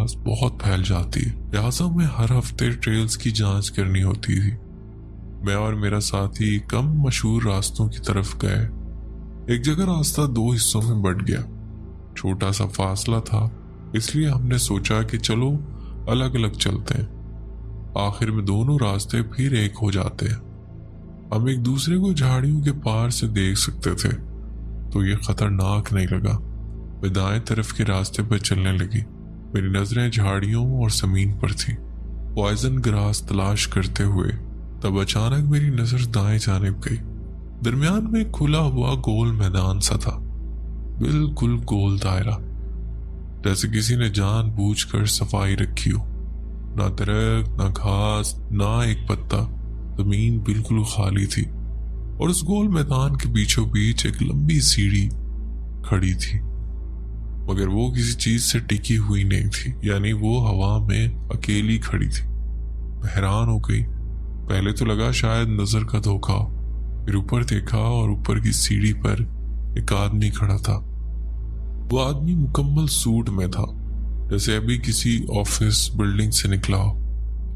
آواز بہت پھیل جاتی ہے، لہٰذا میں ہر ہفتے ٹریلز کی جانچ کرنی ہوتی تھی۔ میں اور میرا ساتھی کم مشہور راستوں کی طرف گئے۔ ایک جگہ راستہ 2 حصوں میں بٹ گیا، چھوٹا سا فاصلہ تھا، اس لیے ہم نے سوچا کہ چلو الگ الگ چلتے ہیں۔ آخر میں دونوں راستے پھر ایک ہو جاتے ہیں۔ ہم ایک دوسرے کو جھاڑیوں کے پار سے دیکھ سکتے تھے، تو یہ خطرناک نہیں لگا۔ میں دائیں طرف کے راستے پر چلنے لگی، میری نظریں جھاڑیوں اور زمین پر تھی، پوائزن گراس تلاش کرتے ہوئے۔ تب اچانک میری نظر دائیں جانب گئی۔ درمیان میں ایک کھلا ہوا گول میدان سا تھا، بالکل گول دائرہ، جیسے کسی نے جان بوجھ کر صفائی رکھی ہو۔ نہ درخت، نہ گھاس، نہ ایک پتا، زمین بالکل خالی تھی، اور اس گول میدان کے بیچوں بیچ ایک لمبی سیڑھی کھڑی تھی، مگر وہ کسی چیز سے ٹکی ہوئی نہیں تھی، یعنی وہ ہوا میں اکیلی کھڑی تھی۔ میں حیران ہو گئی، پہلے تو لگا شاید نظر کا دھوکا ہو، پھر اوپر دیکھا اور اوپر کی سیڑھی پر ایک آدمی کھڑا تھا۔ وہ آدمی مکمل سوٹ میں تھا، جیسے ابھی کسی آفس بلڈنگ سے نکلا ہو،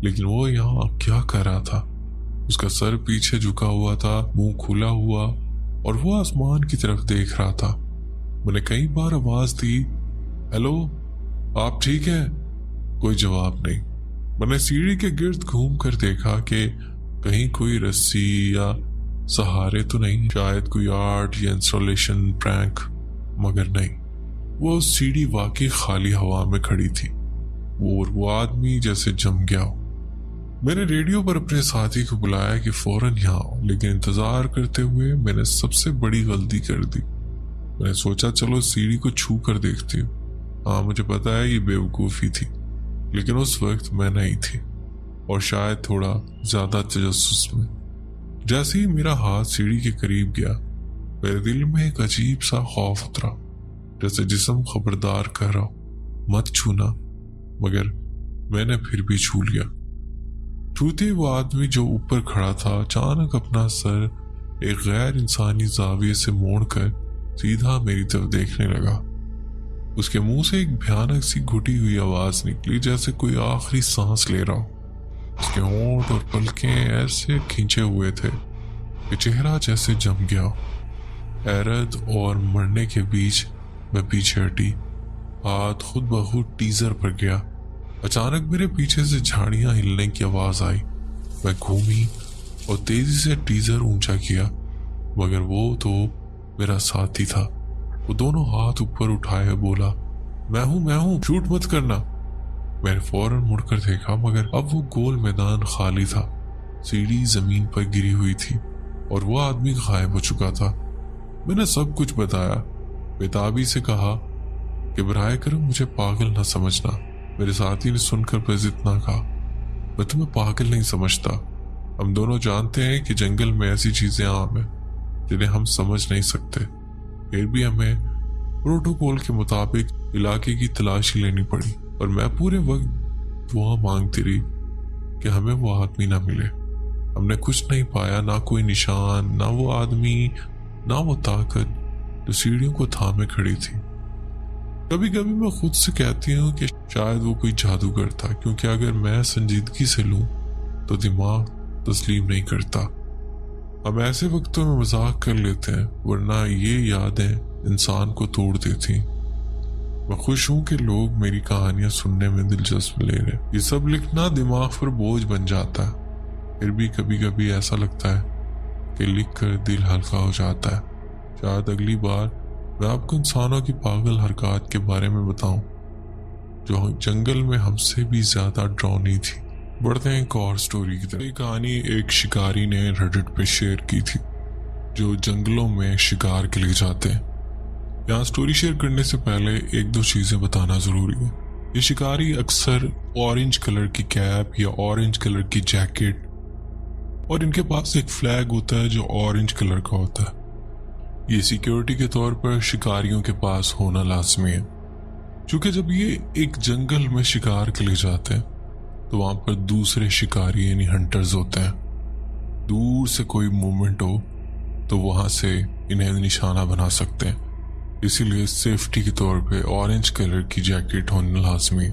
لیکن وہ یہاں کیا کر رہا تھا؟ اس کا سر پیچھے جھکا ہوا تھا، منہ کھلا ہوا، اور وہ آسمان کی طرف دیکھ رہا تھا۔ میں نے کئی بار آواز دی، ہیلو، آپ ٹھیک ہیں؟ کوئی جواب نہیں۔ میں نے سیڑھی کے گرد گھوم کر دیکھا کہ کہیں کوئی رسی یا سہارے تو نہیں، شاید کوئی آرٹ یا انسٹالیشن پرینک، مگر نہیں، وہ سیڑھی واقعی خالی ہوا میں کھڑی تھی، اور وہ آدمی جیسے جم گیا ہو۔ میں نے ریڈیو پر اپنے ساتھی کو بلایا کہ فوراً یہاں آؤ، لیکن انتظار کرتے ہوئے میں نے سب سے بڑی غلطی کر دی۔ میں نے سوچا چلو سیڑھی کو چھو کر دیکھتی ہوں۔ ہاں، مجھے پتا ہے یہ بیوقوفی تھی، لیکن اس وقت میں نہیں تھی، اور شاید تھوڑا زیادہ تجسس میں۔ جیسے ہی میرا ہاتھ سیڑھی کے قریب گیا، میرے دل میں ایک عجیب سا خوف اترا، جیسے جسم خبردار کہہ رہا ہو مت چھونا، مگر میں نے پھر بھی چھو لیا۔ چھوتے وہ آدمی جو اوپر کھڑا تھا اچانک اپنا سر ایک غیر انسانی زاویے سے موڑ کر سیدھا میری طرف دیکھنے لگا۔ اس کے منہ سے ایک بھیانک سی گھٹی ہوئی آواز نکلی، جیسے کوئی آخری سانس لے رہا ہو۔ اس کے ہونٹ اور پلکیں ایسے کھینچے ہوئے تھے کہ چہرہ جیسے جم گیا ہو۔ حیرت اور مرنے کے بیچ میں پیچھے ہٹی، ہاتھ خود بخود ٹیزر پر گیا۔ اچانک میرے پیچھے سے جھاڑیاں ہلنے کی آواز آئی۔ میں گھومی اور تیزی سے ٹیزر اونچا کیا، مگر وہ تو میرا ساتھی تھا۔ وہ دونوں ہاتھ اوپر اٹھائے بولا، میں ہوں، شوٹ مت کرنا۔ میں نے فوراً مڑ کر دیکھا، مگر اب وہ گول میدان خالی تھا، سیڑھی زمین پر گری ہوئی تھی، اور وہ آدمی غائب ہو چکا تھا۔ میں نے سب کچھ بتایا، بےتابی سے کہا کہ براہ کرم مجھے پاگل نہ سمجھنا۔ میرے ساتھی نے سن کر بس اتنا کہا، میں تمہیں پاگل نہیں سمجھتا، ہم دونوں جانتے ہیں کہ جنگل میں ایسی چیزیں عام ہیں جنہیں ہم سمجھ نہیں سکتے، پھر بھی ہمیں پروٹوکول کے مطابق علاقے کی تلاشی لینی پڑی، اور میں پورے وقت دعا مانگتی رہی کہ ہمیں وہ آدمی نہ ملے۔ ہم نے کچھ نہیں پایا، نہ کوئی نشان، نہ وہ آدمی، نہ وہ طاقت جو سیڑھیوں کو تھامے کھڑی تھی۔ کبھی کبھی میں خود سے کہتی ہوں کہ شاید وہ کوئی جادوگر تھا، کیونکہ اگر میں سنجیدگی سے لوں تو دماغ تسلیم نہیں کرتا۔ ہم ایسے وقتوں میں مذاق کر لیتے ہیں، ورنہ یہ یادیں انسان کو توڑ دیتی۔ میں خوش ہوں کہ لوگ میری کہانیاں سننے میں دلچسپ لے رہے۔ یہ سب لکھنا دماغ پر بوجھ بن جاتا ہے، پھر بھی کبھی کبھی ایسا لگتا ہے کہ لکھ کر دل ہلکا ہو جاتا ہے۔ شاید اگلی بار میں آپ کو انسانوں کی پاگل حرکات کے بارے میں بتاؤں جو جنگل میں ہم سے بھی زیادہ ڈراؤنی تھی۔ بڑھتے ہیں ایک اور سٹوری کی طرف۔ یہ کہانی ایک شکاری نے ریڈٹ پہ شیئر کی تھی جو جنگلوں میں شکار کے لیے جاتے ہیں۔ یہاں سٹوری شیئر کرنے سے پہلے ایک دو چیزیں بتانا ضروری ہے۔ یہ شکاری اکثر اورنج کلر کی کیپ یا اورنج کلر کی جیکٹ، اور ان کے پاس ایک فلیگ ہوتا ہے جو اورنج کلر کا ہوتا ہے۔ یہ سیکیورٹی کے طور پر شکاریوں کے پاس ہونا لازمی ہے، چونکہ جب یہ ایک جنگل میں شکار کے لیے جاتے ہیں تو وہاں پر دوسرے شکاری یعنی ہنٹرز ہوتے ہیں۔ دور سے کوئی موومنٹ ہو تو وہاں سے انہیں نشانہ بنا سکتے ہیں، اسی لیے سیفٹی کے طور پہ اورنج کلر کی جیکٹ ہونا لازمی ہے۔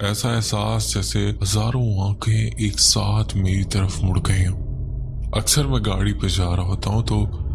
ایسا احساس جیسے ہزاروں آنکھیں ایک ساتھ میری طرف مڑ گئی ہوں۔ اکثر میں گاڑی پہ جا رہا ہوتا ہوں تو